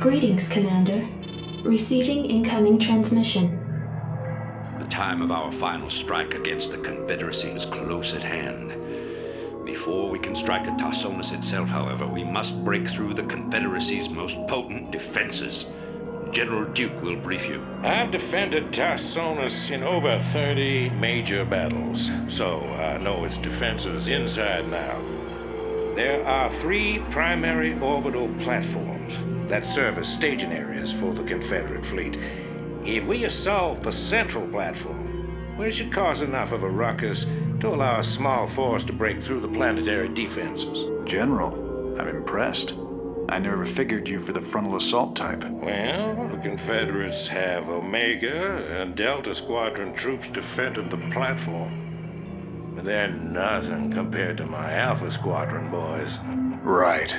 Greetings, Commander. Receiving incoming transmission. The time of our final strike against the Confederacy is close at hand. Before we can strike at Tarsonis itself, however, we must break through the Confederacy's most potent defenses. General Duke will brief you. I've defended Tarsonis in over 30 major battles, so I know its defenses inside and out. There are 3 primary orbital platforms that serve as staging areas for the Confederate fleet. If we assault the central platform, we should cause enough of a ruckus to allow a small force to break through the planetary defenses. General, I'm impressed. I never figured you for the frontal assault type. Well, the Confederates have Omega and Delta Squadron troops defending the platform. But they're nothing compared to my Alpha Squadron boys. Right.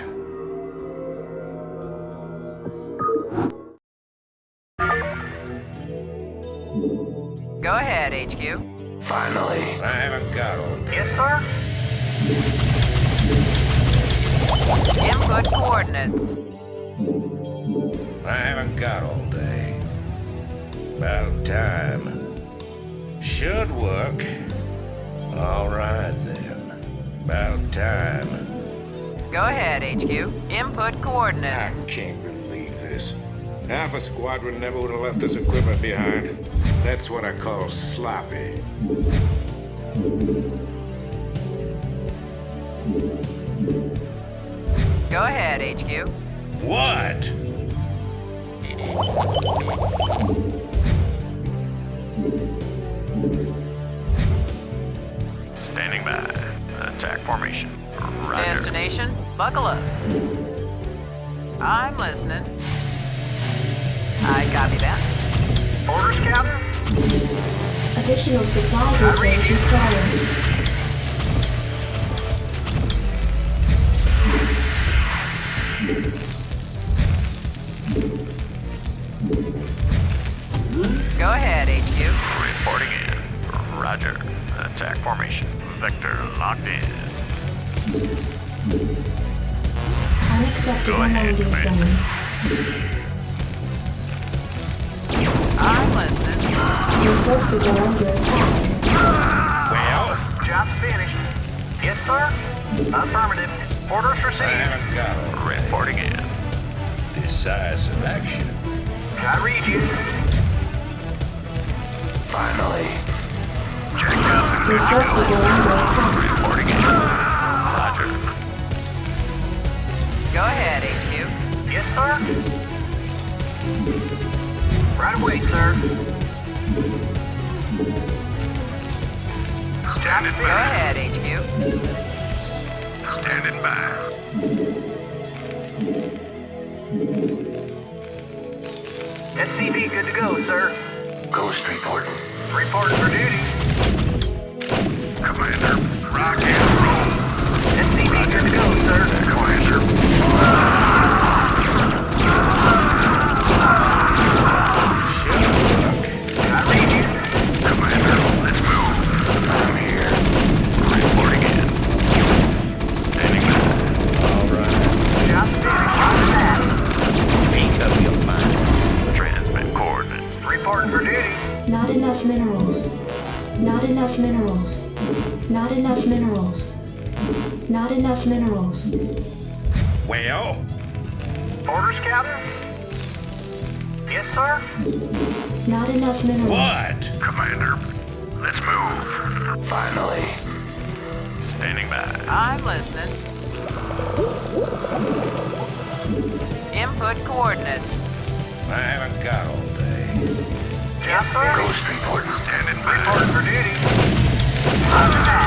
Go ahead, HQ. Finally. I haven't got all day. Yes, sir? Input coordinates. I haven't got all day. About time. Should work. All right, then. About time. Go ahead, HQ. Input I coordinates. can't believe this. Alpha Squadron never would have left us equipment behind. That's what I call sloppy. Go ahead, HQ. What? Standing by. Attack formation. Roger. Destination, buckle up. I'm listening. I copy that. Orders, Captain? Additional supply depots required. Go ahead, HQ. Reporting in. Roger. Attack formation. Vector locked in. Unacceptable Go ahead, landing Commander. zone. I'm listening. Your forces are under attack. Well, Job's finished. Yes, sir? Affirmative. Orders I received. haven't got all day. Reporting in. Decisive action. I read you. Finally. Your forces are under attack. Reporting in. Roger. Go ahead, HQ. Yes, sir? Right away, sir. Standing Go ahead, HQ. Standing by. SCV good to go, sir. Ghost reporting. Reporting for duty. Commander, rock and roll. SCV good to go, sir. Commander. I read you. Commander, let's move. I'm here. Reporting in. Standing by. All right. Job's finished. Roger that. Make up your mind. Transmit coordinates. Reporting for duty. Not enough minerals. Not enough minerals. Not enough minerals. Not enough minerals. Well, Orders, Captain? Yes, sir? Not enough minerals. what? Commander, let's move. Finally. Standing by. I'm listening. Input coordinates. I haven't got all day. Yes, sir? Ghost reporting. Standing by. Reporting for duty. Roger that.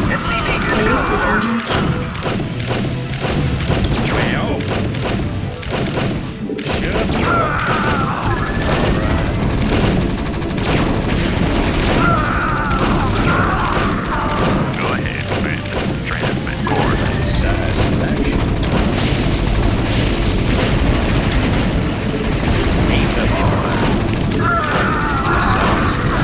SCV good to Base go, is sir. under attack. Well, should work. Go ahead, Commander. Transmit coordinates. Decisive action. Make up your mind. Decisive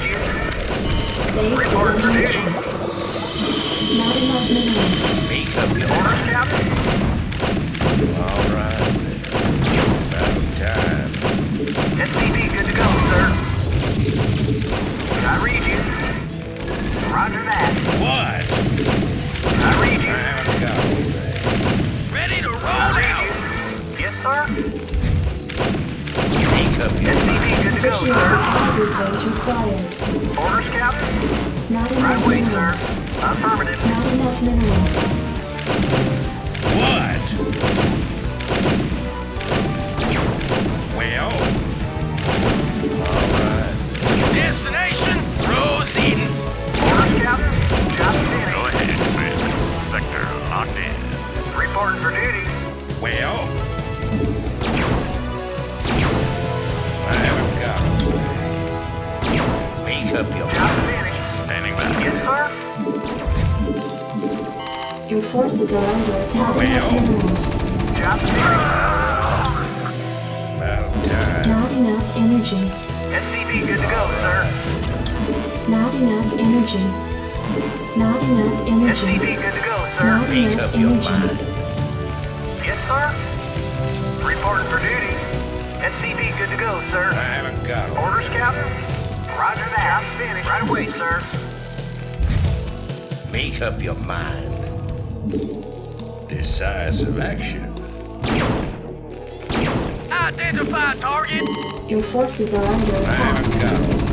you. Base is under attack. Not enough minerals. Make up your Orders, Captain. All right, then. About time. SCV good to go, sir. I read you. Roger that. What? I read I you. haven't got all day. Ready to roll I read out! you. Yes, sir. Make up your SCV good to go, Additional sir. supply depots required. Orders, Captain. Not Right enough away, sir. minerals. Affirmative. Not enough minerals. What? Well. All right. Destination, Rosin. Orders, Captain. Job finished. ahead, Commander. Sector locked in. Reporting for duty. Well. I haven't got all day. Make up your Job finished. Standing by. Yes, sir. Your forces are under attack. Not enough Well. minerals. Job finished. About time. Not enough energy. SCV good to go, sir. Not enough energy. Not enough energy. SCV good to go, sir. Not Make enough up your energy. mind. Yes, sir. Reporting for duty. SCV good to go, I sir. haven't got all Orders, Captain. Roger that. Job finished. Right away, sir. Make up your mind. Decisive action. Identify target. Your forces are under I attack. haven't got all day.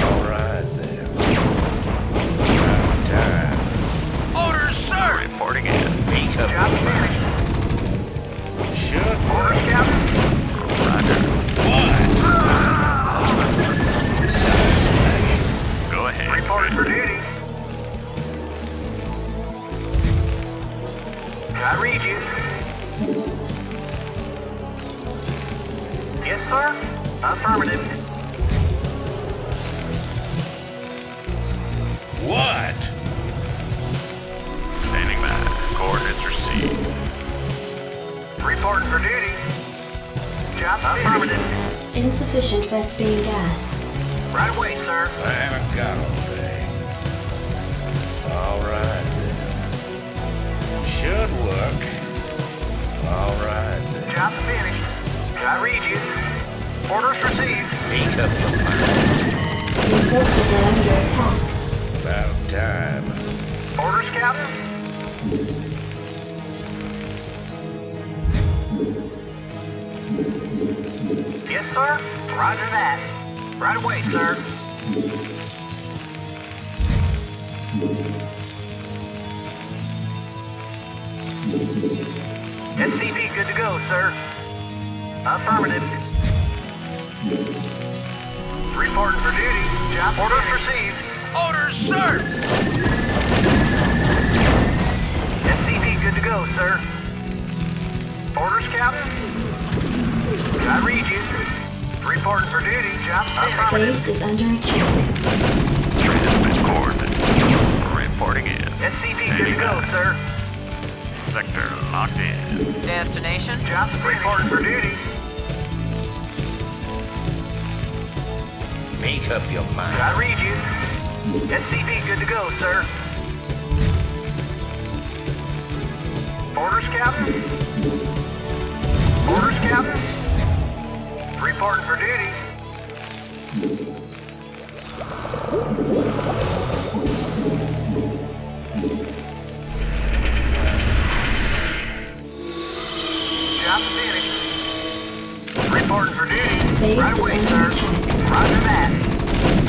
All right, then. About time. Orders, sir. Reporting in. Make up Job your mind. finished. Should Orders, Captain. Roger. what? Decisive action. Go ahead. Reporting for duty. I read you. Yes, sir. Affirmative. What? Standing by. Coordinates received. Reporting for duty. Job affirmative. Insufficient Vespine gas. Right away, sir. I haven't got all day. All right, then. Should work. All right, then. Job finished. I read you. Orders received. Make up your mind. Your forces are under attack. About time. Orders, Captain. Yes, sir. Roger that. Right away, sir. SCV good to go, sir. Affirmative. Reporting for duty. Job orders received. Orders, sir. SCV good to go, sir. Orders, Captain. I read you. Reporting for duty. Job affirmative. Base is under attack. Transmit coordinates. Reporting in. SCV good to go, sir. Sector locked in. Destination? Job reporting for duty. Make up your mind. I read you. SCV good to go, sir. Orders, Captain. Orders, Captain. Reporting for duty. Job finished. Reporting for duty. Base Right is away, under sir. attack. Roger that.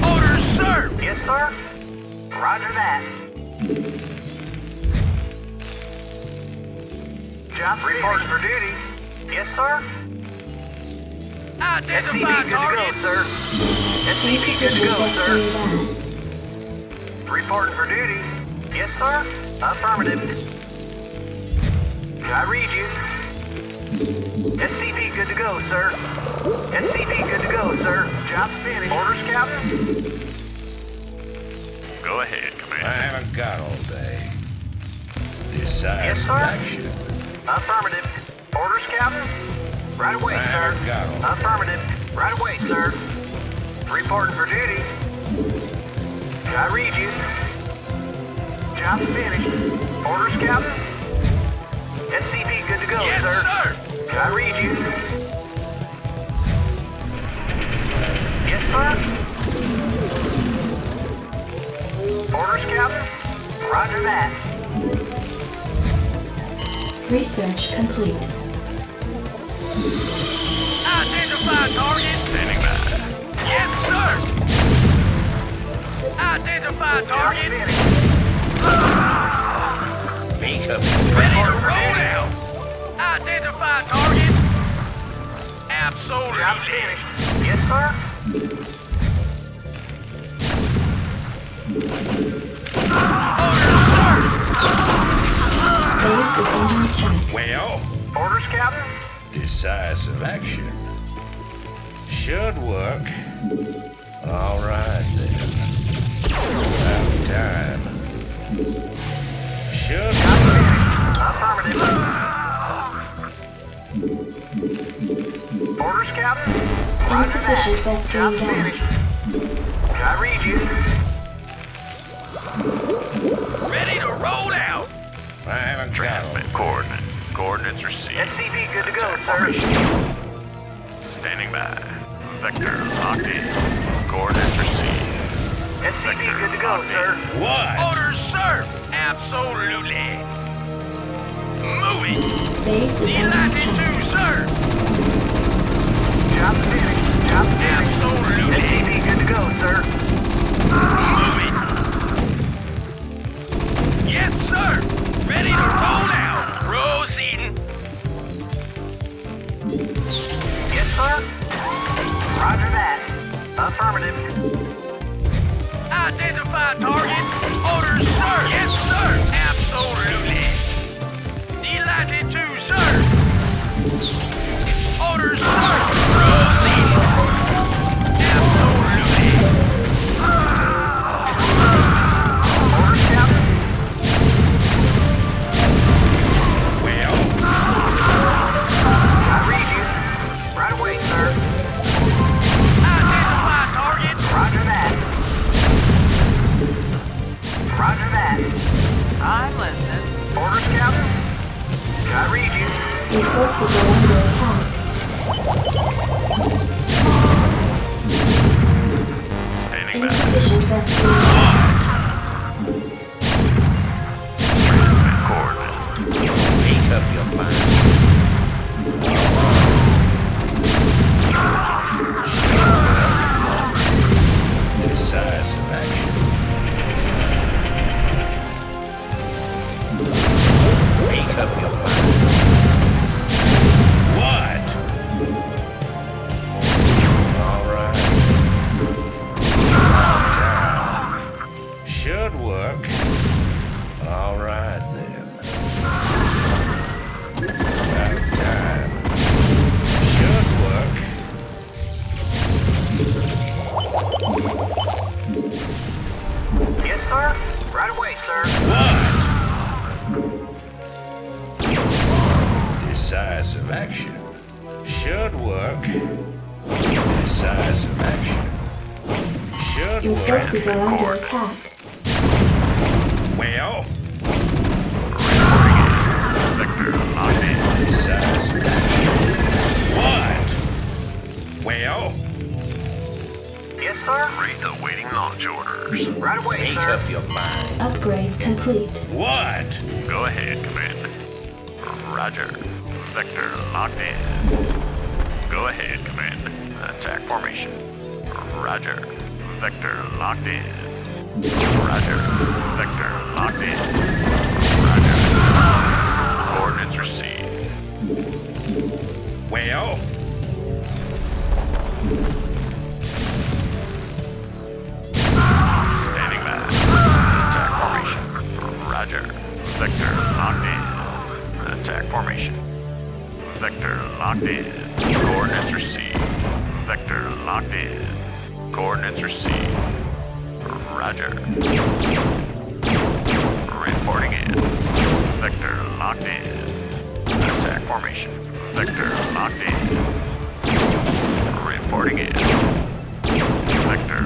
Orders, sir. Yes, sir. Roger that. Job reporting for duty. Yes, sir. SCV Identify good to go, target. sir. SCV good to Insufficient go, sir. Vespine gas. Reporting for duty. Yes, sir. Affirmative. I read you. SCV good to go, sir. SCV good to go, sir. Job finished. Orders, Captain. Go ahead, I Commander. haven't got all day. Yes, Decisive sir. action. Affirmative. Orders, Captain. Right away, I sir. haven't got all day. Affirmative. Right away, sir. Reporting for duty. I read you. Job's finished. Orders, Captain? SCV good to go, Yes, sir. I read you. Yes, sir. Orders, Captain? Roger that. Research complete. Identify target. Standing by. Yes, sir. Identify target. Make up. Ready to roll out. Identify target. Absolutely. Job's finished. Yes, sir. Base is under attack. Well, Orders, Captain? decisive action. Should work. All right, then. About time. Should Job's work. finished. Affirmative. Orders, Captain? Roger Insufficient that. phosphine Job's gas. finished. I read you. Ready to roll out. I haven't Transmit coordinates. Coordinates received. SCV good to go, sir. Standing by. Vector locked in. Coordinates received. SCV good to go, sir. What? Orders, sir. Absolutely. Moving. Base is under Delighted attack. to, sir. Job's finished. Job's finished. Absolutely. SCV good to go, sir. Moving. Yes, sir. Ready to roll out. Proceeding. Yes, sir. Roger that. Affirmative. Identify target. Orders, sir. Yes, sir. Absolutely. Delighted to, sir. Orders, sir. Proceed. Absolutely. Orders, Captain? Well, I read you. Right away, sir. identify target. Roger that. Roger that. I'm listening. Orders, Captain? I read you. Your forces are under attack. Standing by. Insufficient phosphine gas. Transmit coordinates. make up your mind. Decisive action. Make up your mind. What? All right. Should work. All right then. About time. Should work. Yes, sir. Right away, sir. What? Decisive action. Should work. Decisive action. Should Your work. forces are under attack. Well, Vector locked in. decisive action. What? Well, Yes, sir. Rate awaiting launch orders. Right away, make sir. up your mind. Upgrade complete. What? Go ahead, Commander. Roger. Vector locked in. Go ahead, Commander. Attack formation. Roger. Vector locked in. Roger. Vector locked in. Roger. Coordinates received. Well, Standing by. Attack formation. Roger. Vector locked in. Attack formation. Vector locked in. Coordinates received. Vector locked in. Coordinates received. Roger. Reporting in. Vector locked in. Attack formation. Vector locked in. Reporting in.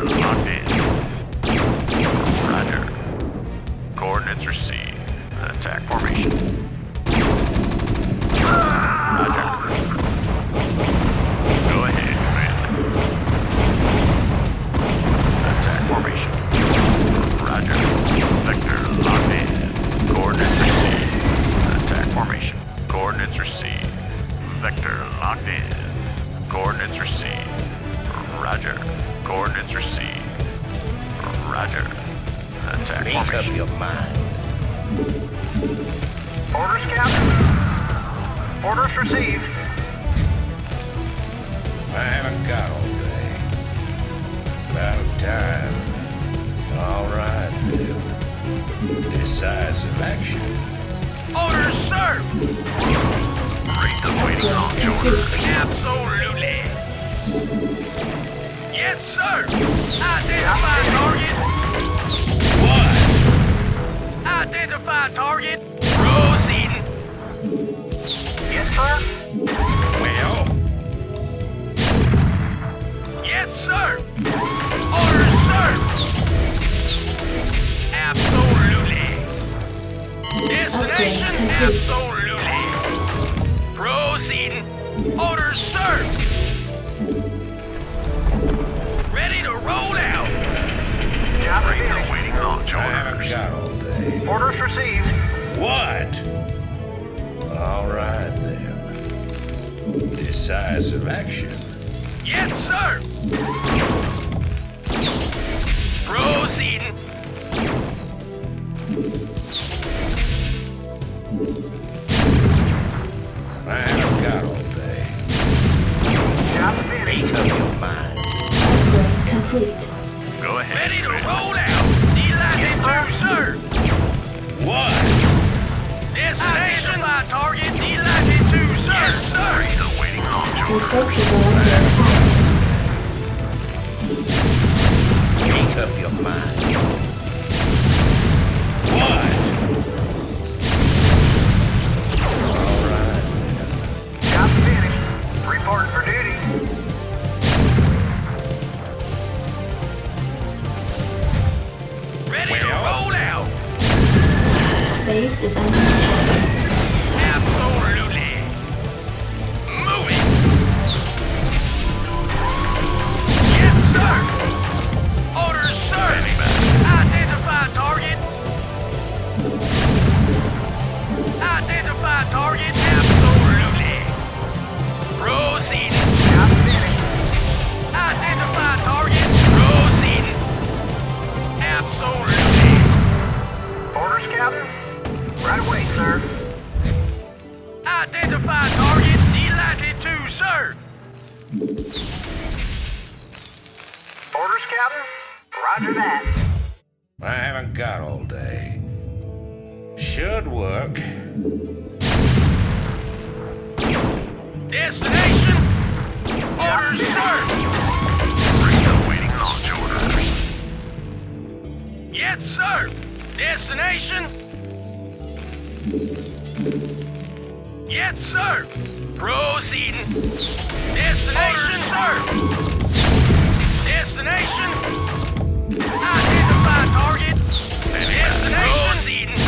locked in. Roger. Coordinates received. Attack formation. Roger. Go ahead, Commander. Attack formation. Roger. Vector locked in. Coordinates received. Attack formation. Coordinates received. Vector locked in. Coordinates received. Roger. Coordinates received. Roger. Attack Make up formation. your mind. Orders, Captain. Orders received. I haven't got all day. About time. All right, then. Decisive action. Orders, sir! Read the waiting launch orders. Absolutely. Yes, sir! Identify target. What? Identify target. Proceeding. Yes, sir. Well, Yes, sir! Orders, sir! Absolutely. Destination, absolutely. Proceeding. Orders, sir! Ready to roll out. Job Read the finished. waiting launch I haven't orders. got all day. Orders received. What? All right, then. Decisive action. Yes, sir! Proceeding. I haven't got all day. Job finished. Make up your mind. Upgrade complete. Go ahead. Ready to roll out. Delighted to, sir. What? Destination by target. Delighted to, sir. Yes, sir. Read the waiting launch Your orders. forces are under attack. Make up your mind. What? All right. Job finished. Reporting for duty. Ready to roll out. Base is under attack. Absolutely. Moving. Yes, sir. Orders, sir. Identify target. Identify target. Absolutely. Proceeding. Job finished. Identify target. Proceeding. Absolutely. Orders, Captain. Right away, sir. Identify target. Delighted to, sir. Orders, Captain. Roger that. I haven't got all day. Should work. Destination. Orders, sir. Read the waiting launch orders. Yes, sir. Destination. Yes, sir. Proceeding. Destination, sir. Destination. Identify target. Destination. Proceeding.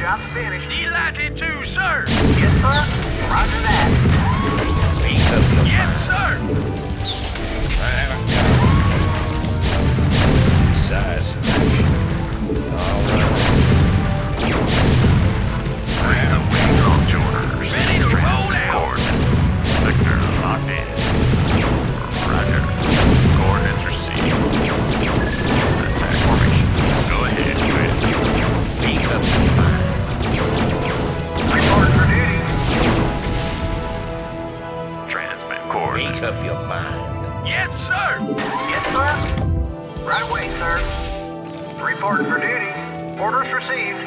Job finished. Delighted to, sir. Yes, sir. Roger that. Make up your Yes, mind. sir. I haven't got all day. Decisive action. All right. I have waiting launch orders. Ready to roll out. Victor locked in. Roger. Coordinates received. Attack formation. Go ahead, Commander. Make up your mind. Reporting for duty. Transmit Make coordinates. up your mind. Yes, sir. Yes, sir. Right away, sir. Reporting for duty. Orders received.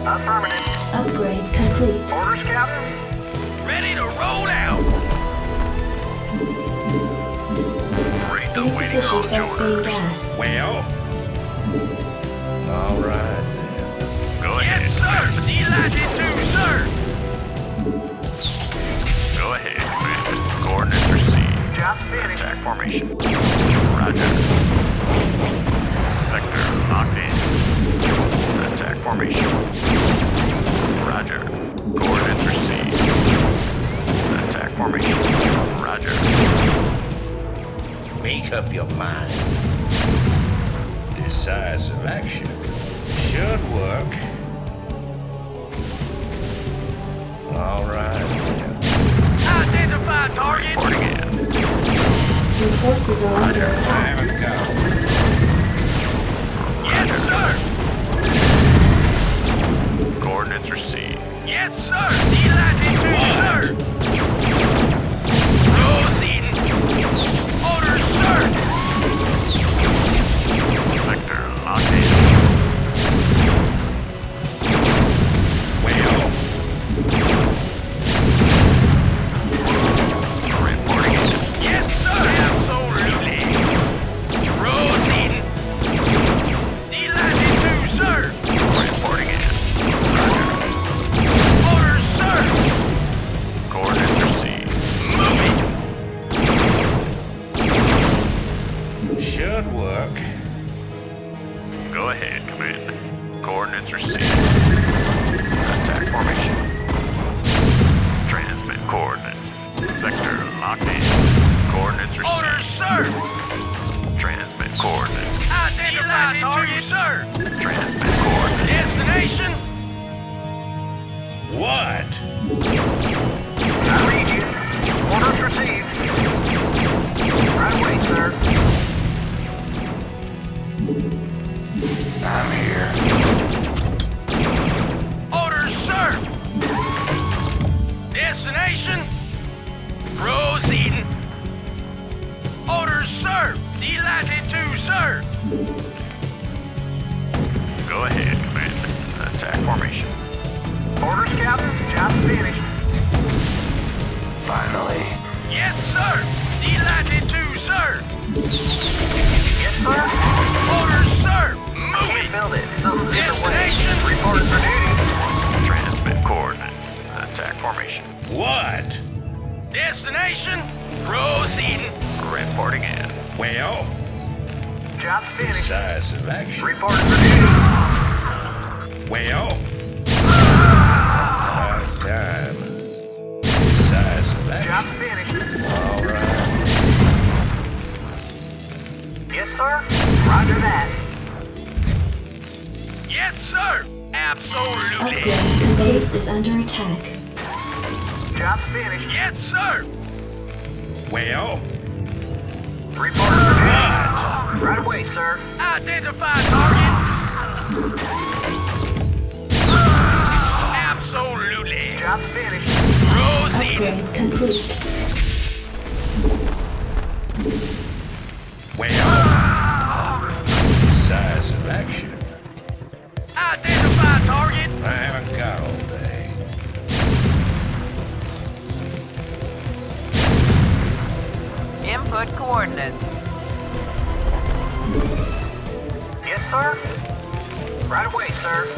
Affirmative. Upgrade complete. Orders, Captain. Ready to roll out. Read the waiting Insufficient launch phosphine orders. gas. Well. All right. Go ahead. Yes, sir. Delighted to, sir. Go ahead, Commander. Coordinates received. Job finished. Attack formation. Roger. Sector locked in. Attack formation. Roger. Coordinates received. Attack formation. Roger. Make up your mind. Decisive action should work. All right. Identify target. Reporting in. Your forces are under attack. Time and go. Yes, sir. Coordinates received. Yes, sir. Delatitude, sir. Proceeding. Orders, sir. Sector locked in. Well, Reporting in. Yes, sir. Absolutely. Proceeding. Delatitude, sir. Reporting in. Orders, sir. Coordinates received. Moving. should work. Go ahead, Commander. Coordinates received. Attack formation. Transmit coordinates. Sector locked in. Coordinates received. Orders, sir. Transmit coordinates. Identify target, sir. Transmit coordinates. Destination. What? I read you. Orders received. Right away, sir. I'm here. Orders, sir. Destination. Proceeding. Orders, sir. Delatitude, sir. Go ahead, Commander. Attack formation. Orders, Captain. Job finished. Finally. Yes, sir. Delatitude, sir. Yes, sir. Orders, sir. Moving. Build it. Something's Destination. Reporting for duty. Transmit coordinates. Attack formation. What? Destination. Proceeding. Reporting in. Well, Job finished. decisive action. Reporting for duty. Well, hard time. Decisive Job action. finished. All right. Yes, sir. Roger that. Yes, sir. Absolutely. Upgrade. The base is under attack. Job finished. Yes, sir. Well, Reporting for duty. Right away, sir. Identify target. Absolutely. Job finished. Proceed. Upgrade complete. well. Decisive action. Identify target. I haven't got all day. Input coordinates. Yes, sir. Right away, sir.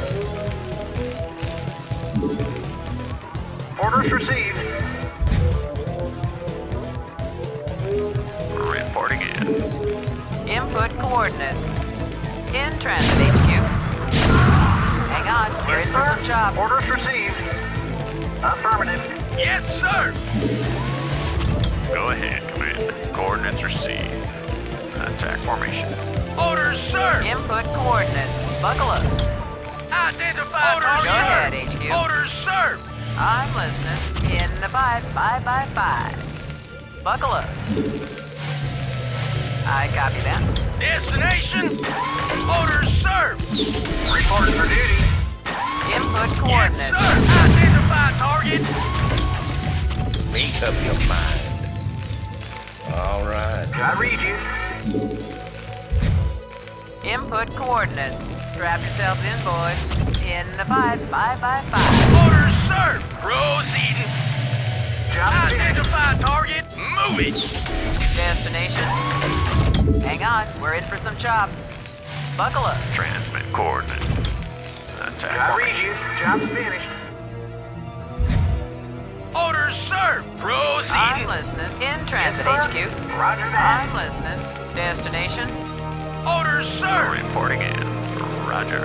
Orders received. Reporting in. Input coordinates. In transit HQ. Hang on, we're in for some job. Orders received. Affirmative. Yes, sir. Go ahead, Commander. Coordinates received. Attack formation. Orders, sir. Input coordinates. Buckle up. Identify Orders, target. Go ahead, HQ. Orders, sir. I'm listening. In the 5. Buckle up. I copy that. Destination. Orders, sir. Reporting for duty. Input coordinates. Yes, sir. Identify target. Make up your mind. All right. I read you. Input coordinates. Strap yourselves in, boys. In the 5. Orders, sir. Proceeding. Identify target. Moving. Destination. Hang on, we're in for some chop. Buckle up. Transmit coordinates. Attack I read formation. you. Job's finished. Orders, sir. I'm Proceeding. listening. In transit Yes, sir. HQ. Roger that. I'm listening. Destination? Orders, sir! Reporting in. Roger.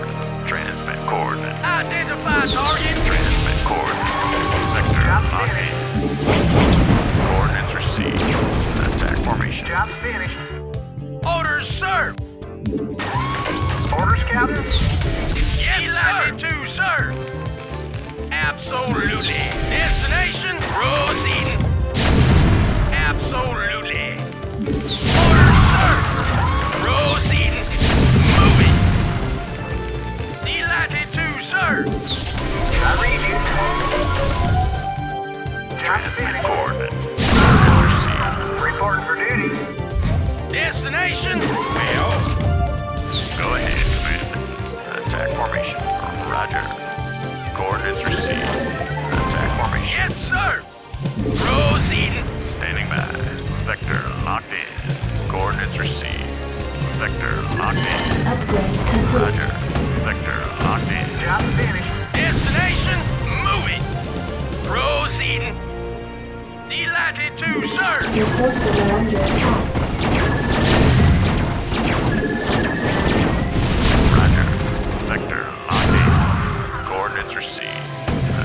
Transmit coordinates. Identify target! Transmit coordinates. Vector locked in. Coordinates received. Attack formation. Job's finished. Orders, sir! Orders, Captain? Yes, Latitude, sir! Absolutely. Destination? Proceeding. Absolutely. Orders, sir! Proceeding. Moving. Latitude, sir! I read you. Job's Transmit finished. coordinates. Coordinates received. Reporting for duty. Destination? Well, Go ahead, Commander. Attack formation. Roger. Coordinates received. Attack formation. yes, sir! Proceeding. Standing by. Vector locked in. Coordinates received. Vector locked in. Upgrade complete. Roger. Vector locked in. Job's finished. Destination? Moving. Proceeding. Latitude, sir! Your forces are under attack. Roger. Vector locked in. Coordinates received.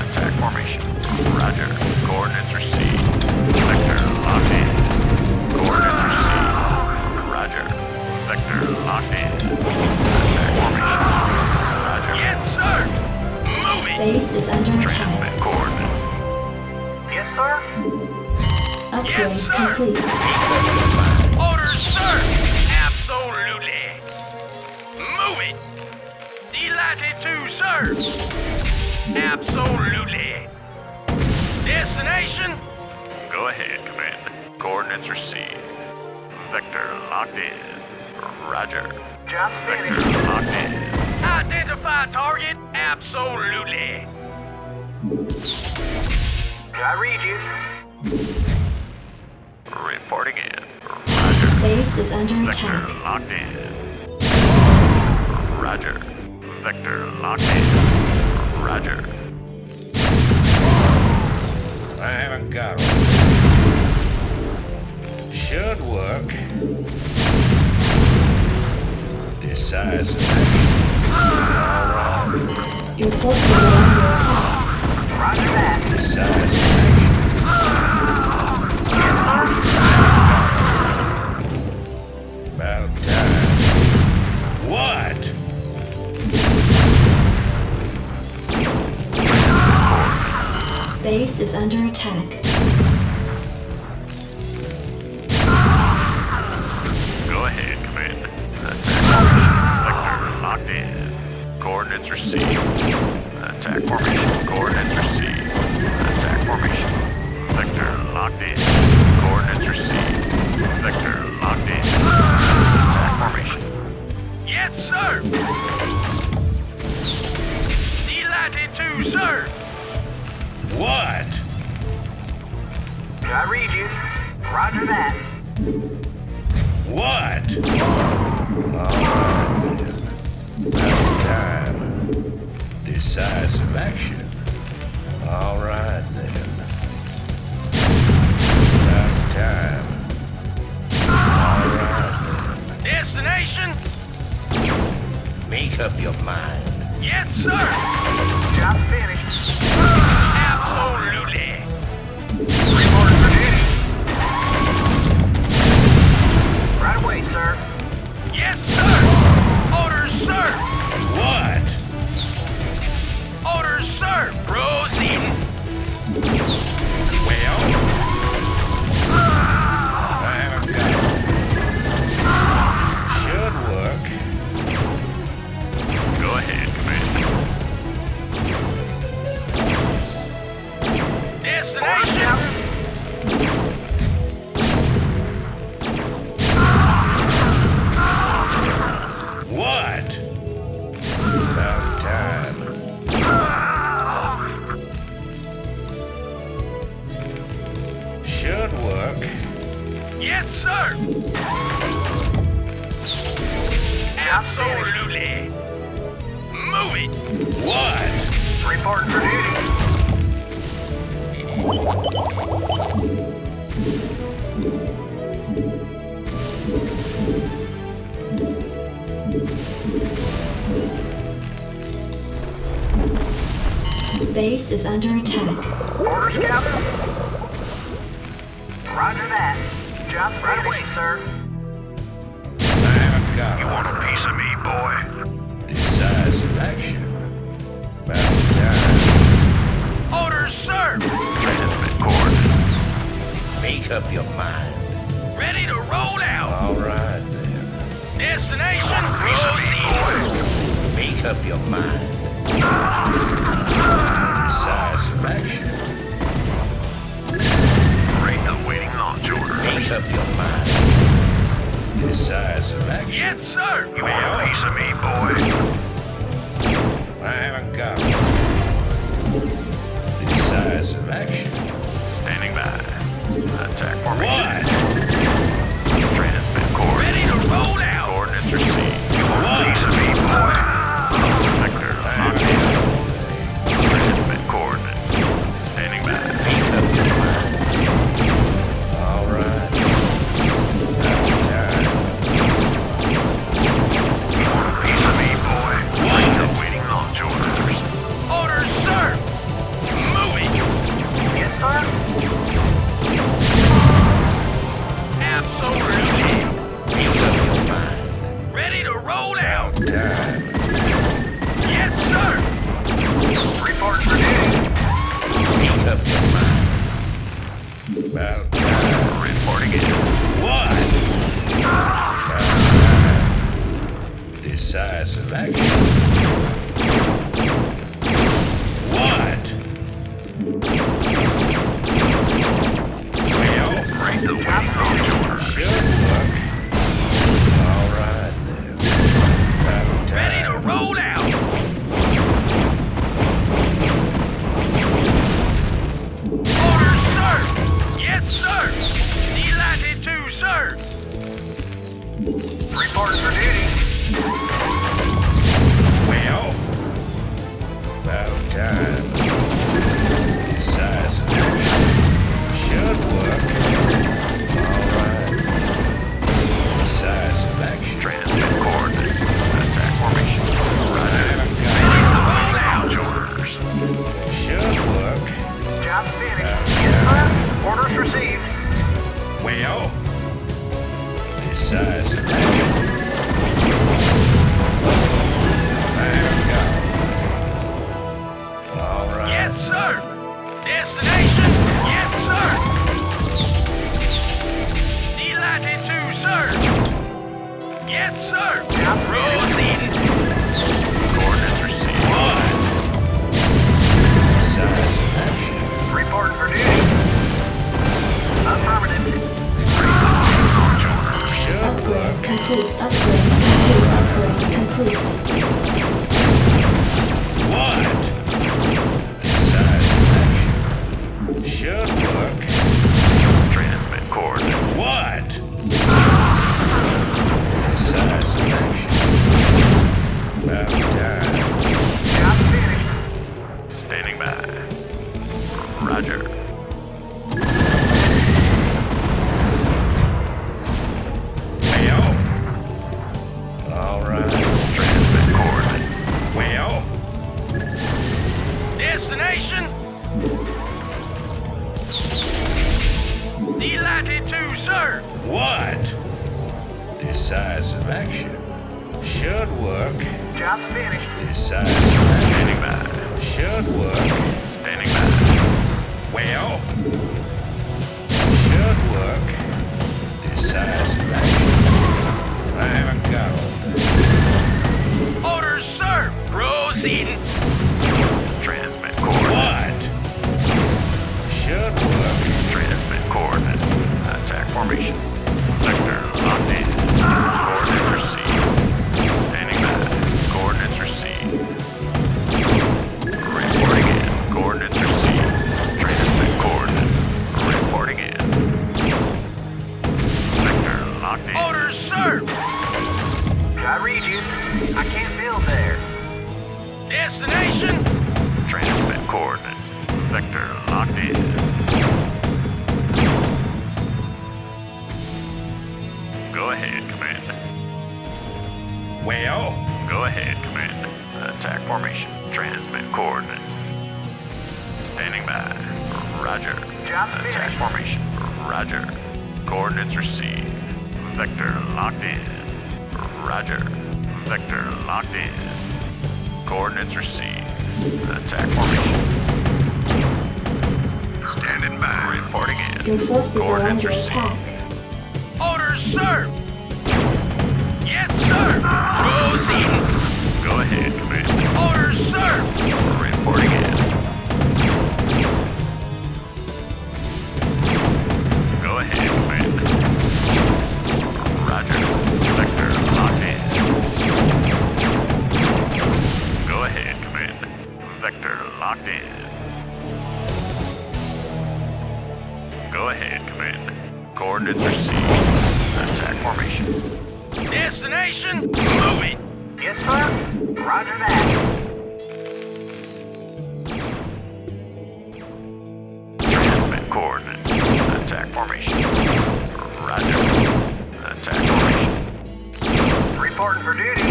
Attack formation. Roger. Coordinates received. Vector locked in. Coordinates received. Roger. Vector locked in. Attack formation. Roger. Yes, sir! Moving. Base is under attack. Transmit coordinates. Yes, sir? Upgrade Yes, sir. complete. Orders, sir! Absolutely. Moving. Latitude, sir! Absolutely. Destination? Go ahead, Commander. Coordinates received. Vector locked in. Roger. Job's Vector finished. locked in. Identify target? Absolutely. I read you. Reporting in. Roger. Base is under Vector attack. locked in. Roger. Vector locked in. Roger. I haven't got one. Should work. Decisive action. Your forces are under attack. Roger that. Decisive action. About time. What? Base is under attack. Go ahead, Commander. Attack formation. Vector locked in. Coordinates received. Attack formation. Coordinates received. Attack formation. Vector locked in. Coordinates received. Vector locked in. Attack formation. Yes, sir! Latitude, sir! What? I read you. Roger that. What? All right, then. About time. Decisive action. All right, then. About time. All right, Destination? then. Make up your mind. Yes, sir! Job's finished. Absolutely. Reporting for duty. Right away, sir. Yes, sir! Orders, sir! What? Orders, sir! Proceeding. Well? I haven't got it. Should work. Go ahead, Commander. Destination? What? About time. Should work. Yes, sir! Absolutely. Moving. What? Reporting for duty. base is under attack. Orders, Captain? Roger that. Job right away, sir. I haven't got You want a piece of me, boy? decisive action. About time. Orders, sir. Transmit coordinates. Make up your mind. Ready to roll out. All right, then. Destination Piece of me, boy? Make up your mind. Decisive action. Rate awaiting launch order. Make up your mind. Decisive action. Yes, sir. You want a piece of me, boy? I haven't got it. Decisive action. Standing by. Attack formation. What? Transmit coordinates. Ready to roll out. Coordinates received. You want a piece of me, boy? Sector locked in. Transmit coordinates. Standing by. Make up your mind. All right. About time. You want a piece of me, boy? Rate awaiting launch orders. Orders, sir. Moving. Yes, sir? Absolutely. Make up your mind. Ready to roll out. About time. Yes, sir. Report for duty. Make up your mind. About time. Reporting in. What? About time. Decisive action. What? Well, Rate the waiting launch orders. should work. All right, then. About time. Ready to roll out. Orders, sir. Yes, sir. Delighted to, sir. Report for duty. Well, about time. Decisive action. Should work. All right. Decisive action. Transmit coordinates. Attack formation. I haven't got Launch orders. it. Should work. Job finished. Yes, sir? Orders received. Well, decisive action. I haven't got it. All right. Yes, sir. Destination. Yes, sir. Delighted to, sir. Yes, sir. Proceeding. Coordinates received. Decisive action. Report for duty. Affirmative. Launch orders. Should work. Upgrade complete. Upgrade complete. Upgrade complete. What? Decisive action. Should work. Transmit coordinates. What? Decisive action. About time. Job finished. Standing by. Roger. Well. All right. Transmit coordinates. Well. Destination. Delighted to, sir. What? Decisive action. Should work. Job finished. Decisive action. Standing by. Should work. Standing by. Well. Should work. Decisive action. I haven't got it. Orders, sir. Proceeding. Transmit coordinates. What? Should work. Transmit coordinates. Attack formation. Sector locked in. Coordinates received. Standing by. Coordinates received. Reporting in. Coordinates received. Transmit coordinates. Reporting in. Sector locked in. Orders, sir. I read you. I can't build there. Destination. Transmit coordinates. Sector locked in. Go ahead, Commander. Well. Go ahead, Commander. Attack formation. Transmit coordinates. Standing by. Roger. Job Attack finished. formation. Roger. Coordinates received. Vector locked in. Roger. Vector locked in. Coordinates received. Attack formation. Standing by. Reporting in. Your forces are Coordinates under received. attack. Orders, sir! Yes, sir! Proceed! Go ahead, Commander. Orders, sir! Reporting in. Go ahead, Commander. Roger. Vector locked in. Go ahead, Commander. Vector locked in. Go ahead, Commander. Coordinates received. Attack formation. Destination, move it! Yes, sir. Roger that. Transmit coordinates. Attack formation. Roger. Attack formation. Reporting for duty.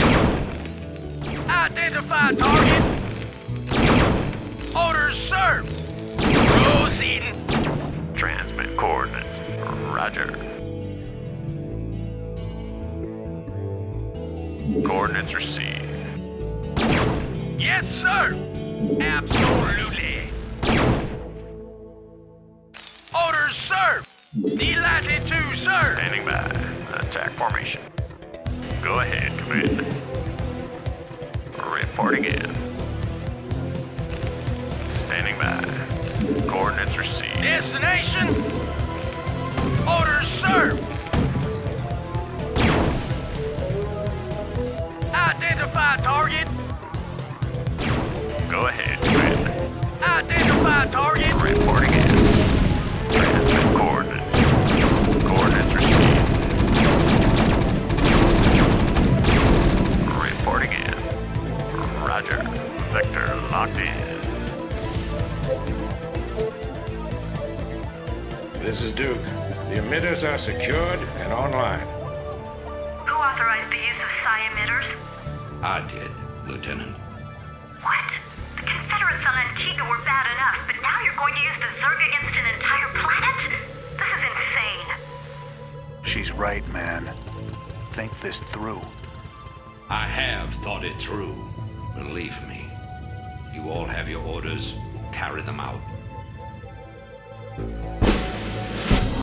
Identify target. Orders, sir! Proceeding. Transmit coordinates. Roger. Coordinates received. Yes, sir! Absolutely. Orders, sir! Delighted to, sir! Standing by. Attack formation. Go ahead, Commander. Reporting in. Standing by. Coordinates received. Destination? Orders, sir! Identify target. Go ahead, Commander. Identify target. Reporting in. Transmit coordinates. Coordinates received. Reporting in. Roger. Vector locked in. This is Duke. The emitters are secured and online. Who authorized the use of psi emitters? I did, Lieutenant. What? The Confederates on Antigua were bad enough, but now you're going to use the Zerg against an entire planet? This is insane. She's right, man. Think this through. I have thought it through. Believe me. You all have your orders. Carry them out.